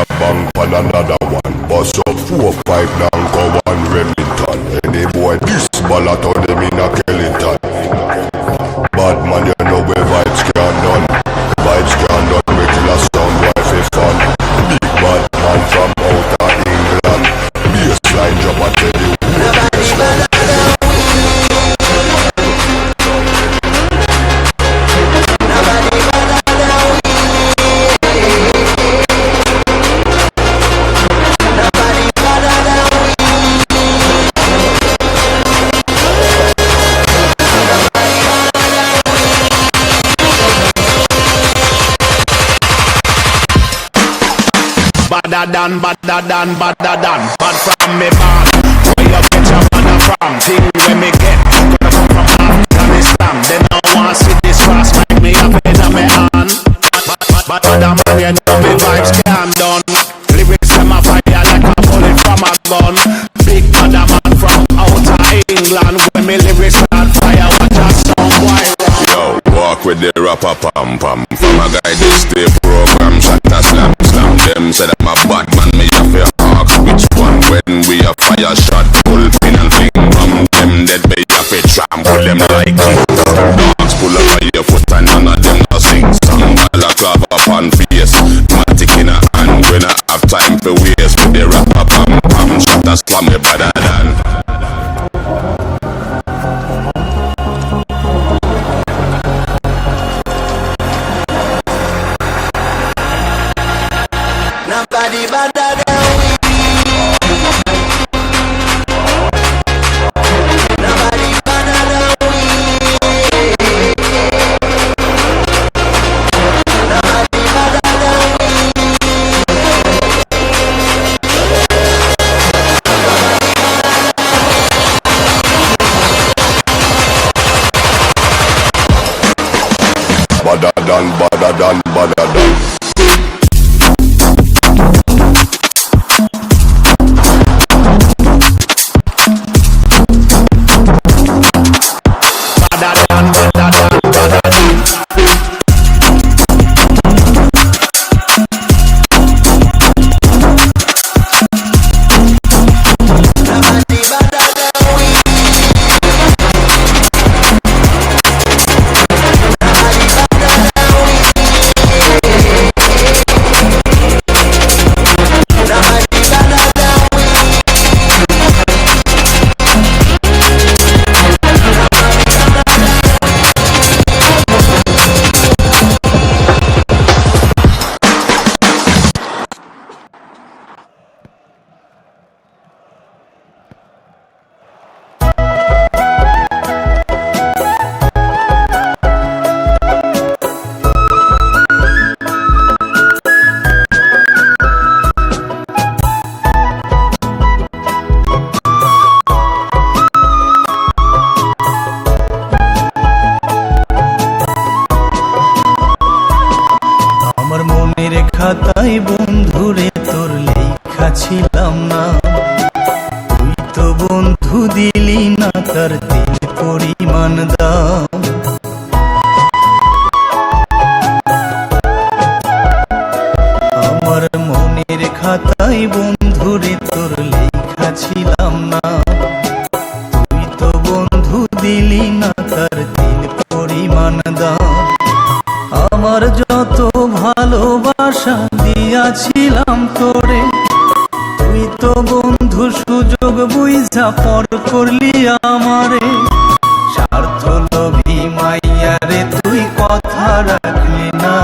a bang on another one. Bust up 4-5 down go one Remington. Any boy this ballot on them in a Kellington. Bad man, you know where vibes can't done. Vibes can't done, we kill a sound wife for fun. Big bad man from outer England. Bassline drop a tell you who is one. Badder than bad from me born. Where you get your mother from? Thing when me get gonna come from Afghanistan. They don't want to see this fast like me up in my hand. But other man, you know me vibes can't done. Lyrics them a fire like a bullet from a gun. Big other man from outer England. When me lyrics start fire, watch a song why run. Yo, walk with the rapper pam pam. From a guy this stay program, shot a slam. Them said I'm a bad man, me have to ask which one. When we a fire shot, pull pin and fling from them dead, me have to trample them like kings. Dogs pull up by your foot and none of them no sing song. Balaclava upon face, matic in a hand. When I have time for waste, with the rapper pam pam, shot a slam me better than. Nobody better than we. Nobody better than we. Nobody better than we. Badder than. খাতায় বন্ধুরে তোর লেখা ছিলাম না, তুই তো বন্ধু দিলি না তার দিল পরিমাণ দাম। আমার মনের খাতায় বন্ধুরে তোর লেখা ছিলাম না, তুই তো বন্ধু দিলি না তার দিল পরিমাণ দাম। আমার যত ভালোবাসা দিয়াছিলাম তোরে, তুই তো বন্ধু সুযোগ বুঝা পর করলি আমারে। স্বার্থ লোভী মাইয়ারে তুই কথা রাখলি না,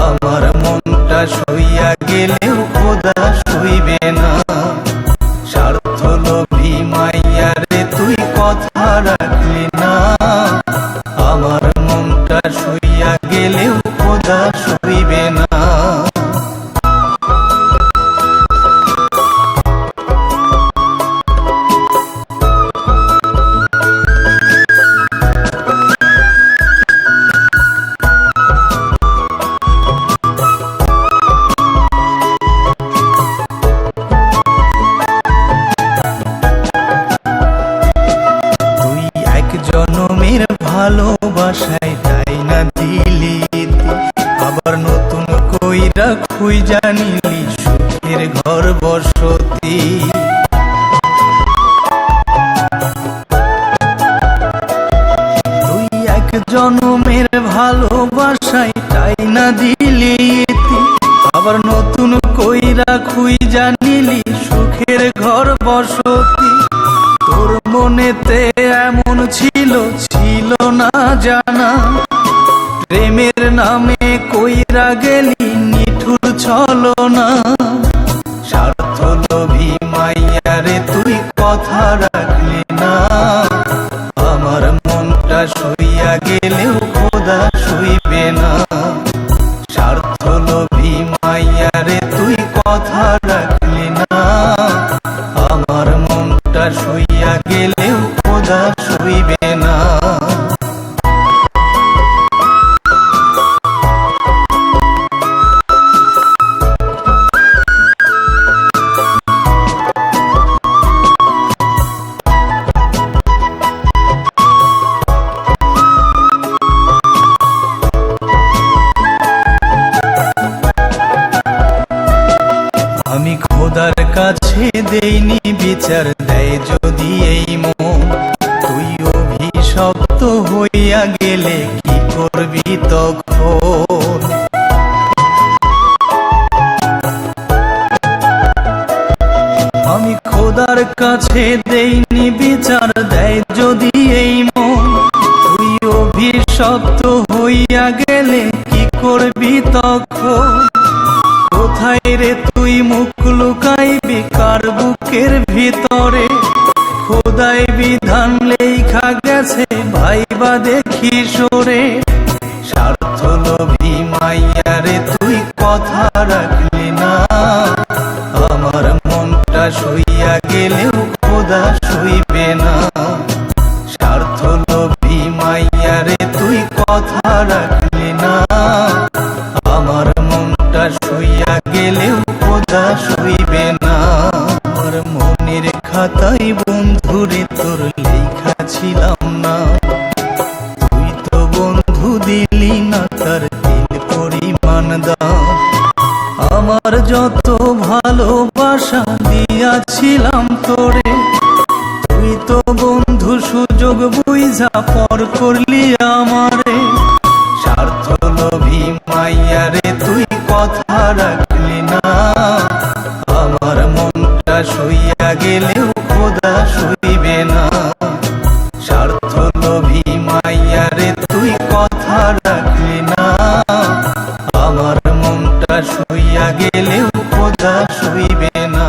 আমার মনটা সইয়া গেলেও খোদা সইবে না। স্বার্থ লোভী মাইয়ারে তুই কথা রাখলি না, আমার মনটা সইয়া গেলেও খোদা সইবে না। তুই এক জনমের ভালোবাসায় তাই না দিলি, আবার নতুন কইরা কইরা খুইজা নিলি সুখের ঘর বসতি। তুই এক জনমের ভালোবাসায় তাই না দিলি ইতি, আবার নতুন কইরা খুইজা নিলি সুখের ঘর বসতি। তোর মনেতে এমন ছিল না জানা, প্রেমের নামে কইরা গেলি নিঠুর ছলনা। স্বার্থ লোভী মাইয়ারে তুই কথা রাখলি না, আমার মনটা সইয়া গেলেও খোদা সইবে না। স্বার্থ লোভী মাইয়ারে তুই কথা রাখলি না, আমার মনটা সইয়া গেলেও খোদা সইবে না। আমি খোদার কাছে দেইনি বিচার, দেয় যদি এই মন। তুই অভিশপ্ত হইয়া গেলে কি করবি তখন? আমি খোদার কাছে দেইনি বিচার, দেয় যদি এই মন। তুই অভিশপ্ত হইয়া গেলে কি করবি তখন? কোথায় রে তুই মুখ লুকাইবি কার বুকের ভিতরে? খোদাই বিধান লেখা গেছে ভাইবা দেখি সরে। স্বার্থ লোভী মাইয়ারে তুই কথা রাখলি না, আমার মনটা সইয়া গেলেও খোদা সইবে না। স্বার্থ লোভী মাইয়ারে তুই কথা রাখলি না, আমার মনটা সইয়া গেলেও খোদা সইবে না। আমার মনের খাতায় বন্ধুরে তোর লেখা ছিলাম না, তুই তো বন্ধু দিলি না তার দিল পরিমাণ দাম। আমার যত ভালোবাসা দিয়াছিলাম তোরে, তুই তো বন্ধু সুযোগ বুঝা পর করলি আমারে। স্বার্থ লোভী মাইয়ারে তুই কথা রাখলি না, আমার মনটা সইয়া গেলেও খোদা সইবে না। স্বার্থ লোভী মাইয়ারে তুই কথা রাখলি না, আমার মনটা সইয়া গেলেও খোদা সইবে না।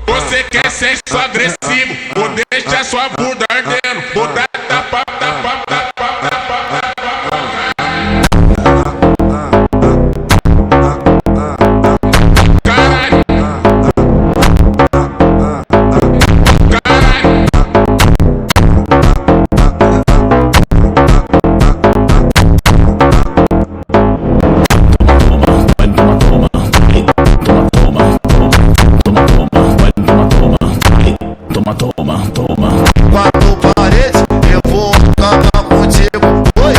Você quer sexo agressivo, ou deixa sua bunda ardendo, bunda tapa, tapa, tapa, tapa, tapa. Caralho. Caralho. Quatro paredes, eu vou acabar contigo. Oi,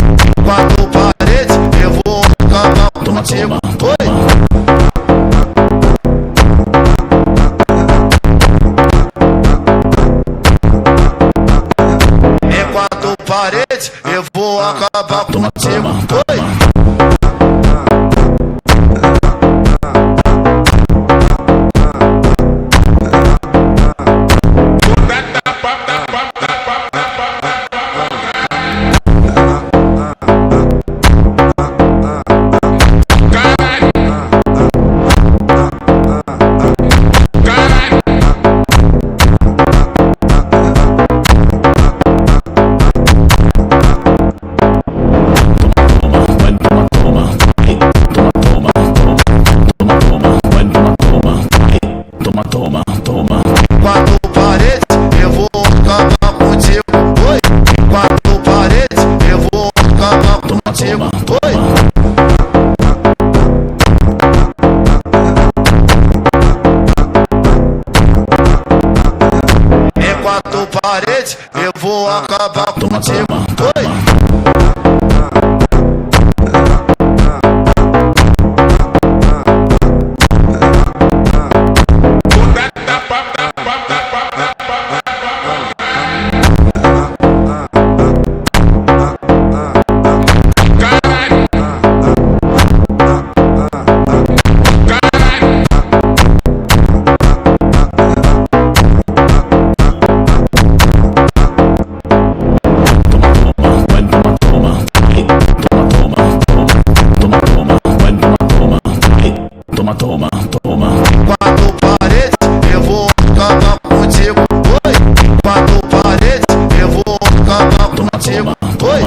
quatro paredes, eu vou acabar contigo. Oi. Em quatro paredes, eu vou acabar contigo. Oi. contigo. Oi. Em quatro paredes, eu vou acabar contigo. Oi. Toma. Quatro paredes, eu vou acabar contigo. Oi. Quatro paredes, eu vou acabar contigo. Oi.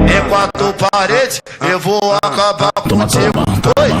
Em quatro paredes, eu vou acabar contigo. Oi.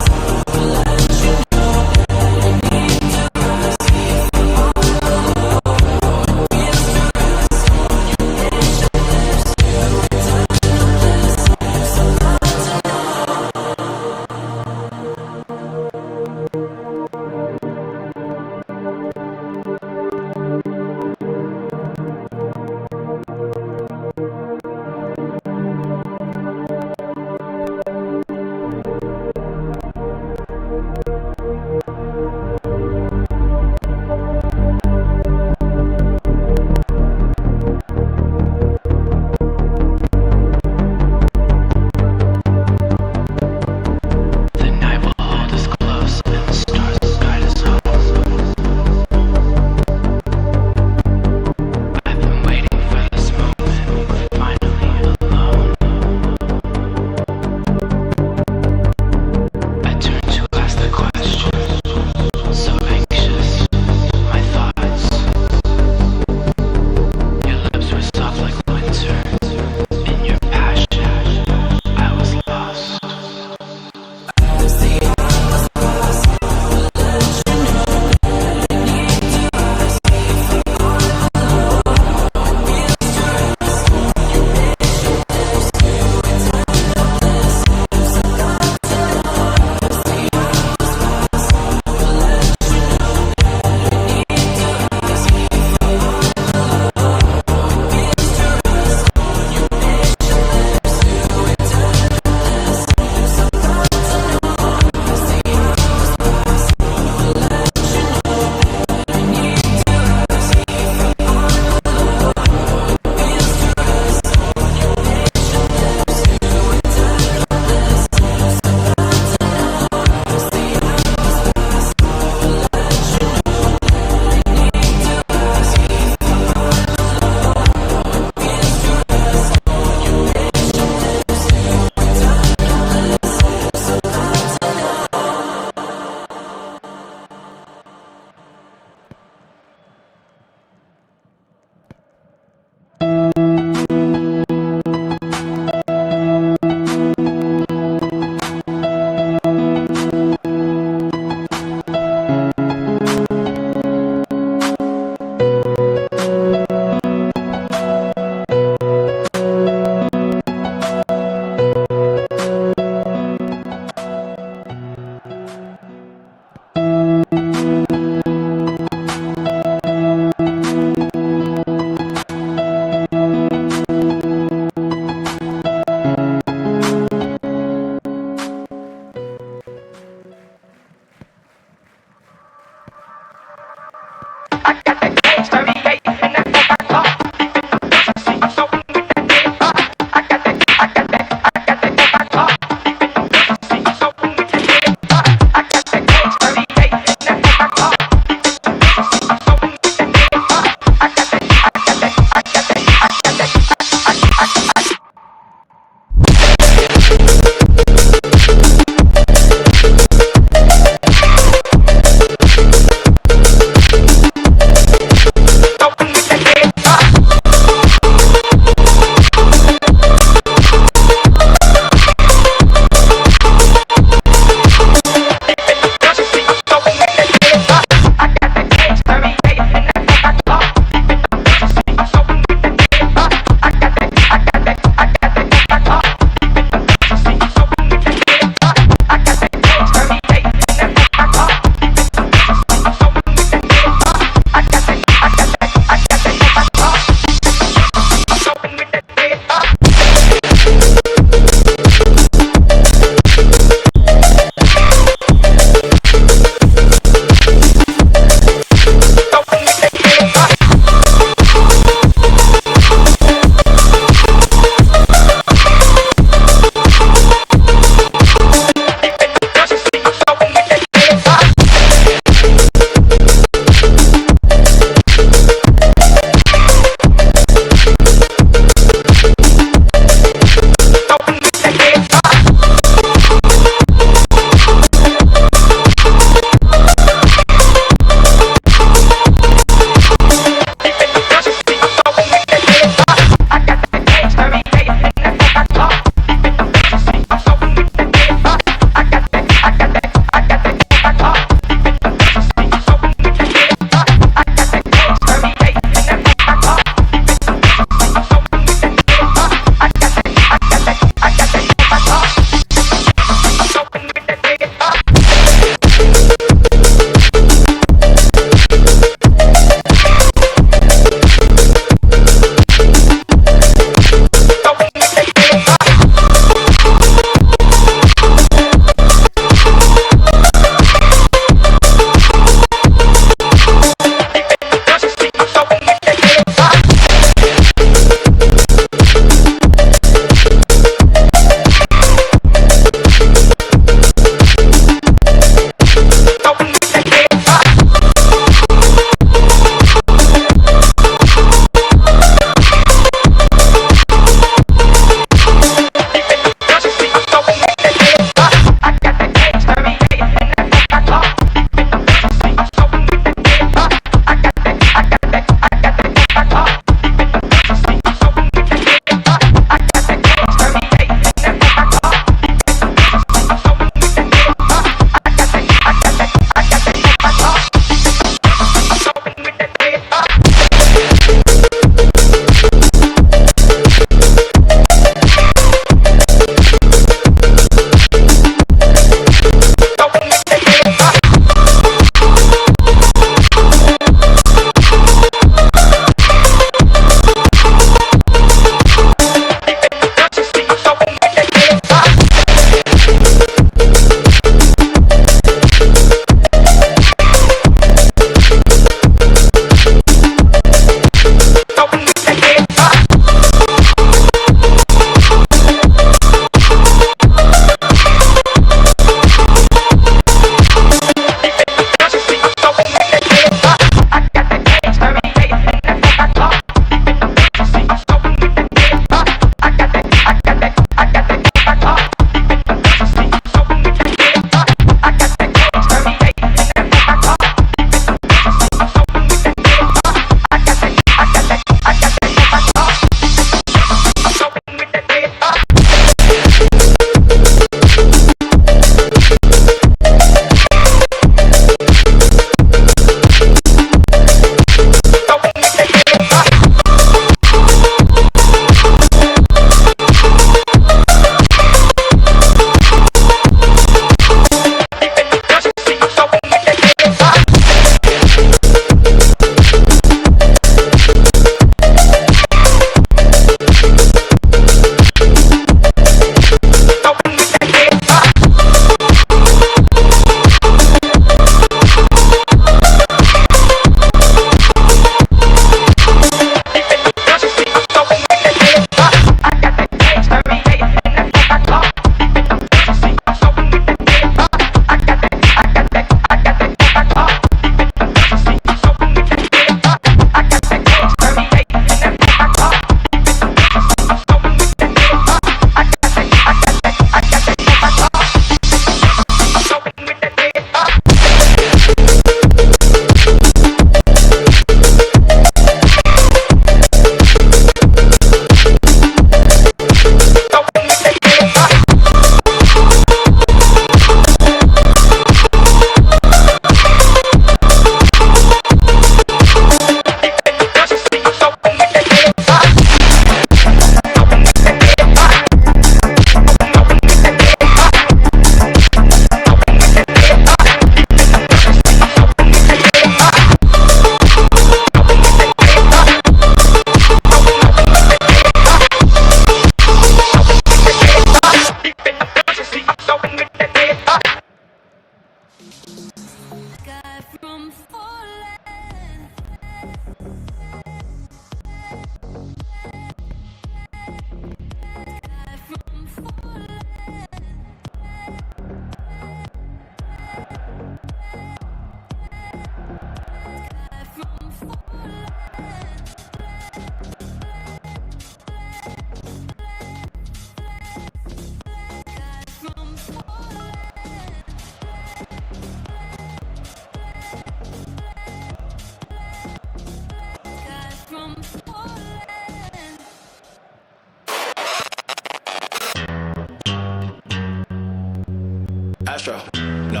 Castro. No.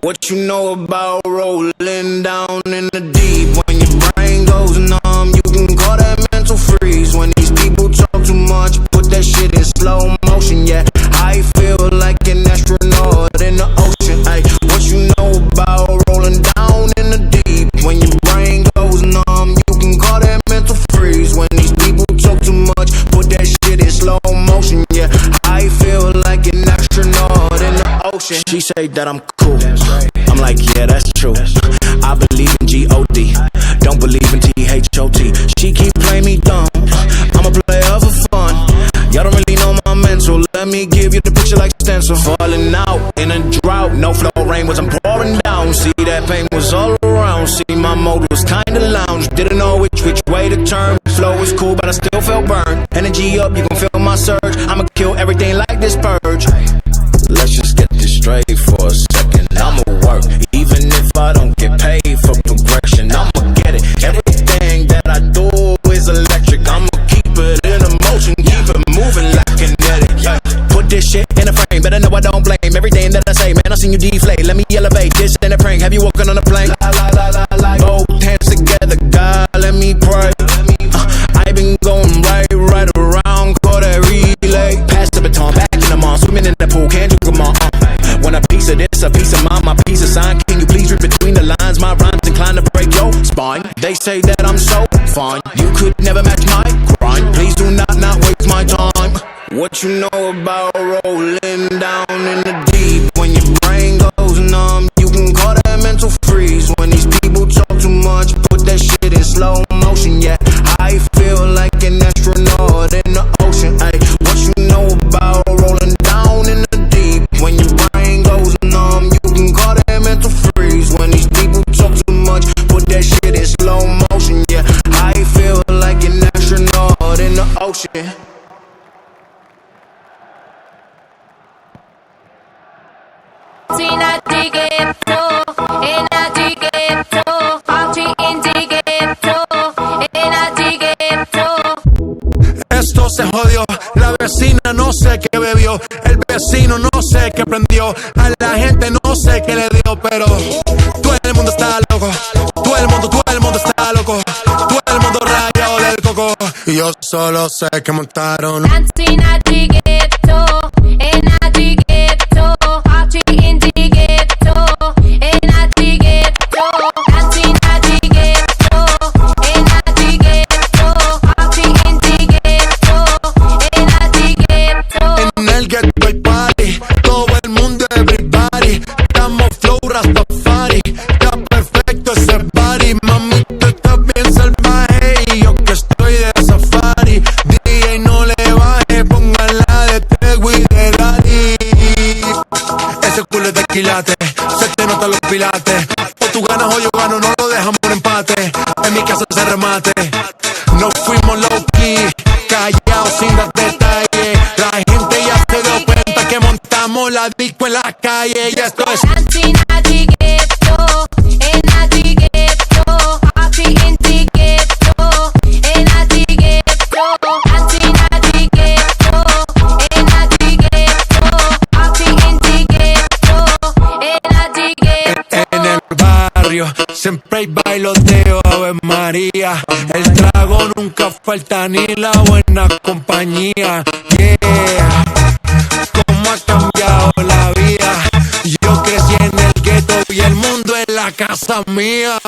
What you know about rolling down in the deep? When your brain goes numb, you can call that mental freeze. When these people talk too much, put that shit in slow motion. Yeah, I feel like an astronaut in the ocean. Ay, what you know about rolling down in the deep? When your brain goes numb, you can call that mental freeze. When these people talk too much, put that shit in slow motion. Yeah, I feel like an astronaut in the ocean. She say that I'm cool. I'm like, yeah, that's true. I believe in G-O-D, don't believe in T-H-O-T. She keep playing me dumb, I'm a player for fun. Y'all don't really know my mental. Let me give you the picture like stencil. Falling out in a drought, no flow rain wasn't pouring down. See, that pain was all around. See, my mode was kinda lounge. Didn't know which way to turn. Flow was cool, but I still felt burned. Energy up, you can feel my surge. I'ma kill everything like this purge. Let's just get this straight for a second. I'ma work, even if I don't get paid for progression. I'ma get it. Everything that I do is electric. I'ma keep it in motion, keep it moving like kinetic. Yeah. Put this shit in a frame, better know I don't blame everything that I say. Man, I seen you deflate. Let me elevate this in a prank. Have you walking on a plane? Both hands together, God, let me pray. I been going right around, call that relay. Pass the baton, back in the mall, swimming in the pool, can't you come on? Want a piece of this, a piece of mine, my piece of sign. Can you please read between the lines? My rhymes inclined to break your spine. They say that I'm so fine, you could never match my grind. Please do not waste my time. What you know about rolling down in the deep? When your brain goes numb, you can call that mental freeze. When these people talk too much, put that shit in slow motion. Yeah, I feel like an astronaut in the ocean. Ay, what you know about rolling down in the deep? When your brain goes numb, you can call that mental freeze. When these people talk too much, put that shit in slow motion. Yeah, I feel like an astronaut in the ocean. Esto se jodió, la vecina no sé qué bebió, el vecino no sé qué prendió, a la gente no sé qué le dio, pero todo el mundo está loco, todo el mundo está loco, todo el mundo rayado del coco, y yo solo sé que montaron. Se te notan los pilates. O tú ganas o yo gano, no lo dejamos por empate. En mi casa se remate. Nos fuimos low key, callados sin dar detalles. La gente ya se dio cuenta que montamos la disco en la calle. Y esto es siempre hay bailoteo, Ave María. El trago nunca falta ni la buena compañía. Yeah, cómo ha cambiado la vida. Yo crecí en el gueto y el mundo es la casa mía.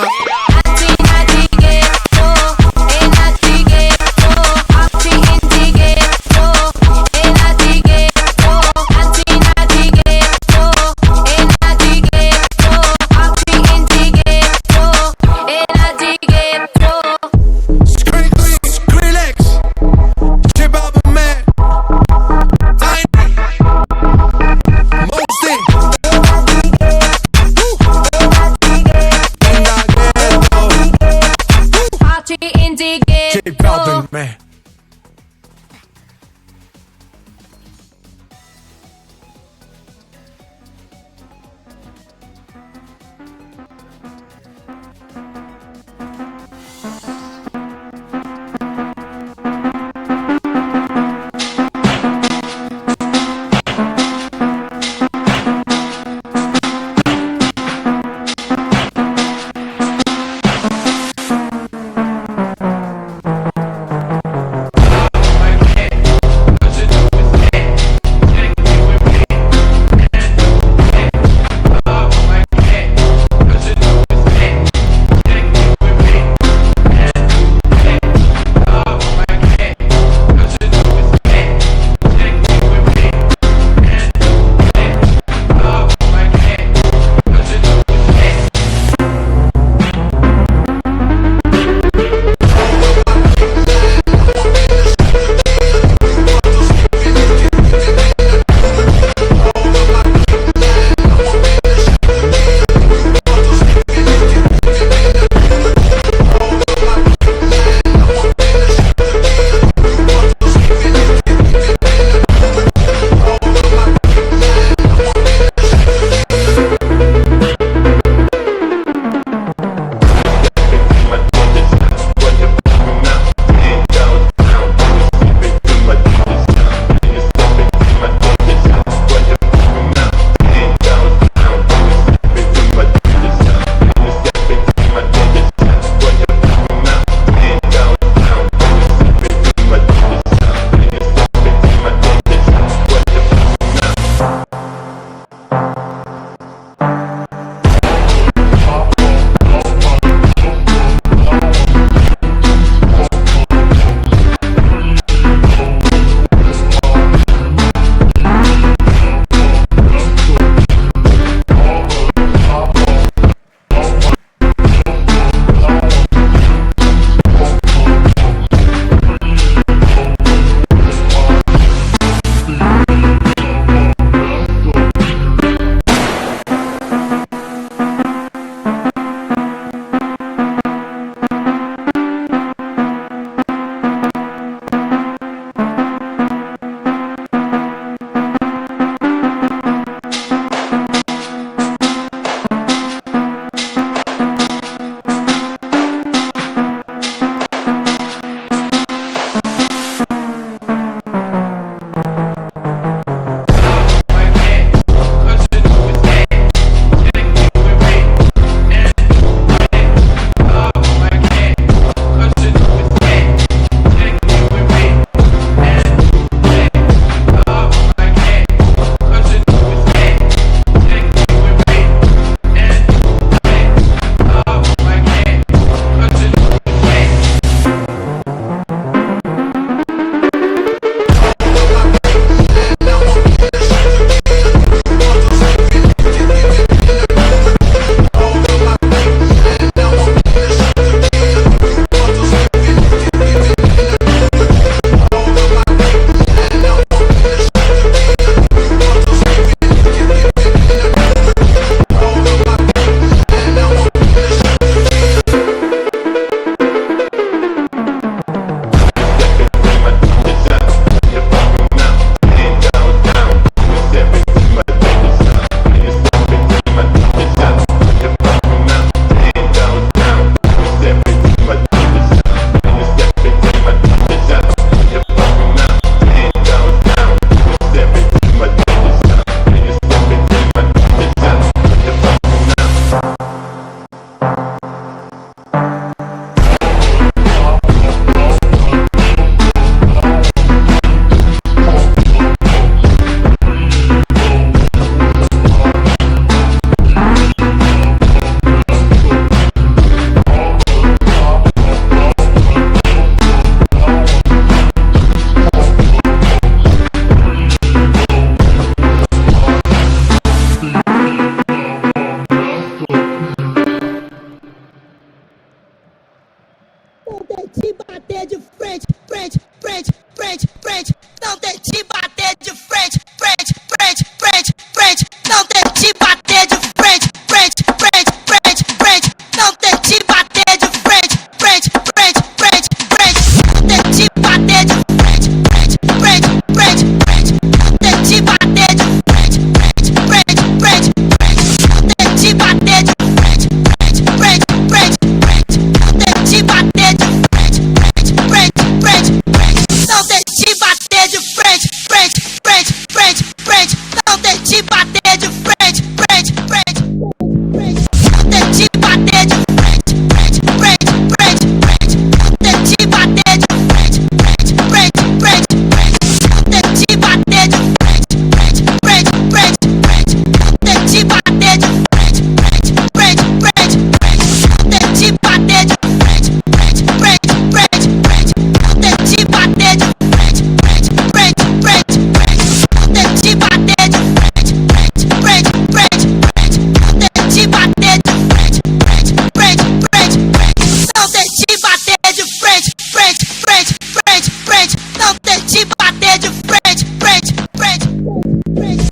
Break